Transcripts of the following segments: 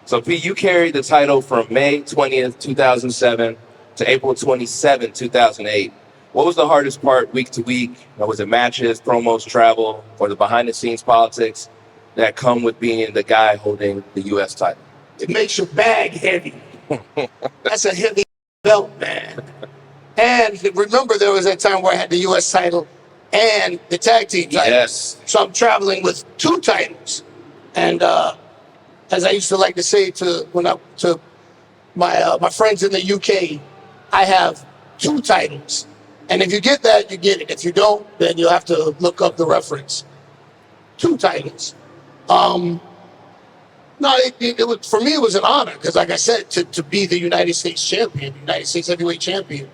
So, Pete, you carried the title from May 20th, 2007 to April 27th, 2008. What was the hardest part week to week? Was it matches, promos, travel, or the behind-the-scenes politics that come with being the guy holding the U.S. title? It makes your bag heavy. That's a heavy belt, man. And remember, there was that time where I had the U.S. title and the tag team title. Yes. So I'm traveling with two titles. And as I used to like to say to my friends in the UK, I have two titles. And if you get that, you get it. If you don't, then you'll have to look up the reference. Two titles. No, it was, for me, it was an honor because, like I said, to be the United States champion, United States heavyweight champion,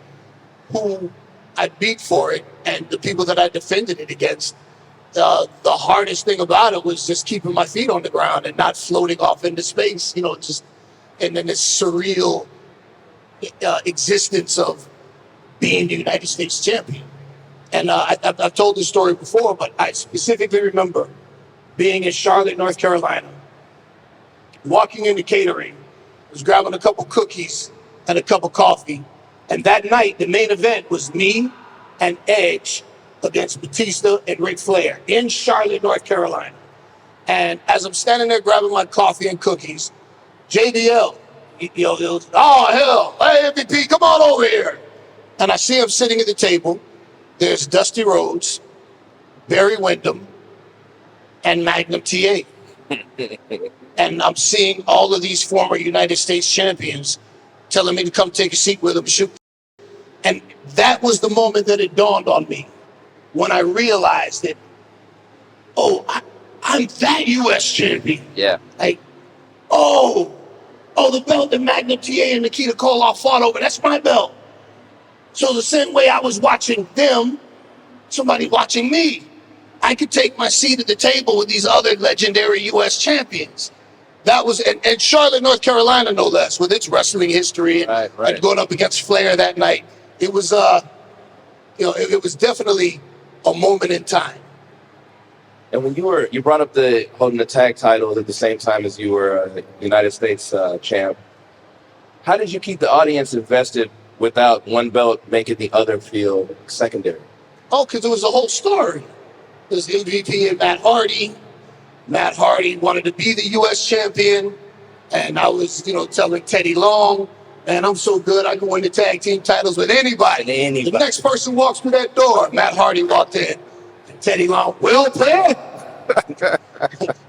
who I beat for it, and the people that I defended it against. The hardest thing about it was just keeping my feet on the ground and not floating off into space, just, and then this surreal existence of being the United States champion. And I've told this story before, but I specifically remember being in Charlotte, North Carolina, walking into catering, was grabbing a couple cookies and a cup of coffee. And that night, the main event was me and Edge against Batista and Ric Flair in Charlotte, North Carolina. And as I'm standing there grabbing my coffee and cookies, JDL, oh, hell, hey, MVP, come on over here. And I see him sitting at the table. There's Dusty Rhodes, Barry Windham, and Magnum TA. And I'm seeing all of these former United States champions telling me to come take a seat with them, shoot. And that was the moment that it dawned on me when I realized that, I'm that U.S. champion. Yeah. Like, the belt that Magnum TA and Nikita Koloff fought over, that's my belt. So the same way I was watching them, somebody watching me, I could take my seat at the table with these other legendary U.S. champions. That was, and Charlotte, North Carolina, no less, with its wrestling history and, right. and going up against Flair that night. It was, it was definitely a moment in time. And when you brought up holding the tag titles at the same time as you were United States champ, how did you keep the audience invested without one belt making the other feel secondary? Oh, because it was a whole story. There's MVP and Matt Hardy. Matt Hardy wanted to be the U.S. champion, and I was, telling Teddy Long, man, I'm so good, I can win the tag team titles with anybody. The next person walks through that door, Matt Hardy walked in. And Teddy Long, well played.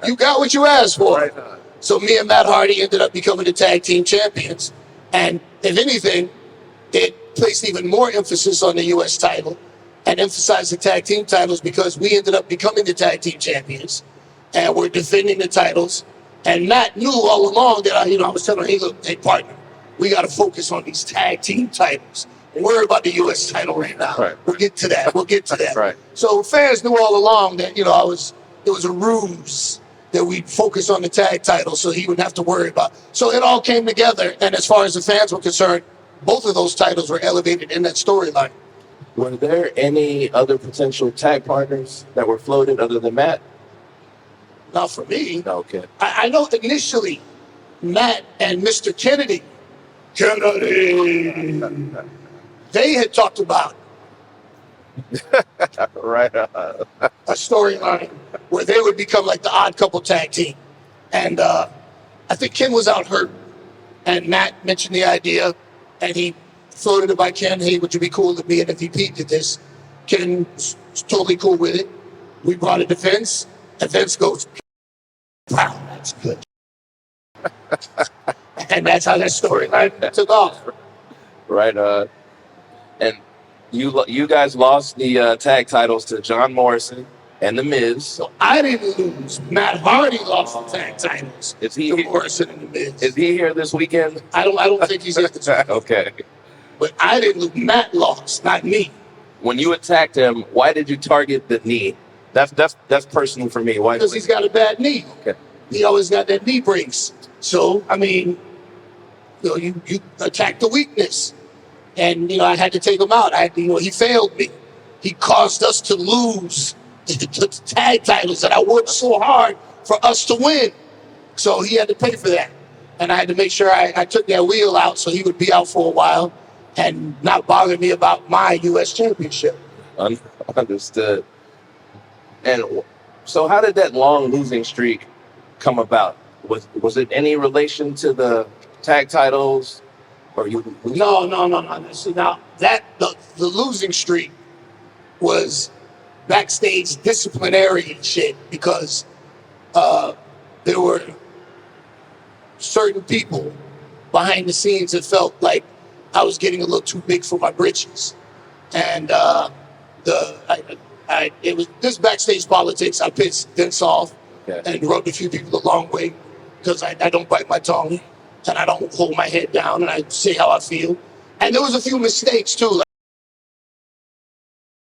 You got what you asked for. Right. So me and Matt Hardy ended up becoming the tag team champions. And if anything, it placed even more emphasis on the U.S. title and emphasized the tag team titles because we ended up becoming the tag team champions. And we're defending the titles. And Matt knew all along that I was telling him, hey, look, hey, partner, we got to focus on these tag team titles. Don't worry about the U.S. title right now. Right. We'll get to that. Right. So fans knew all along that, it was a ruse that we'd focus on the tag title so he wouldn't have to worry about. So it all came together. And as far as the fans were concerned, both of those titles were elevated in that storyline. Were there any other potential tag partners that were floated other than Matt? Not for me. Okay. I know initially Matt and Mr. Kennedy, they had talked about Right. a storyline where they would become like the odd couple tag team. And I think Ken was out hurt, and Matt mentioned the idea, and he floated it by Ken, hey, would you be cool if me and MVP did this? Ken was totally cool with it. We brought it to Vince, and Vince goes, wow, that's good. And that's how that storyline took off. Right. And you guys lost the tag titles to John Morrison and The Miz. So I didn't lose. Matt Hardy lost the tag titles Is he to Morrison and The Miz. Is he here this weekend? I don't think he's here this weekend. Okay. But I didn't lose. Matt lost, not me. When you attacked him, why did you target the knee? That's personal for me. Why? Because he's got a bad knee. Okay. He always got that knee brace. So, you attack the weakness. And, I had to take him out. He failed me. He caused us to lose the tag titles that I worked so hard for us to win. So he had to pay for that. And I had to make sure I took that wheel out so he would be out for a while and not bother me about my U.S. championship. Understood. And so, how did that long losing streak come about? Was it any relation to the tag titles, or you? No. See, now the losing streak was backstage disciplinary shit because there were certain people behind the scenes that felt like I was getting a little too big for my britches, and it was this backstage politics. I pissed Vince off and rubbed a few people the long way because I don't bite my tongue and I don't hold my head down and I say how I feel. And there was a few mistakes too.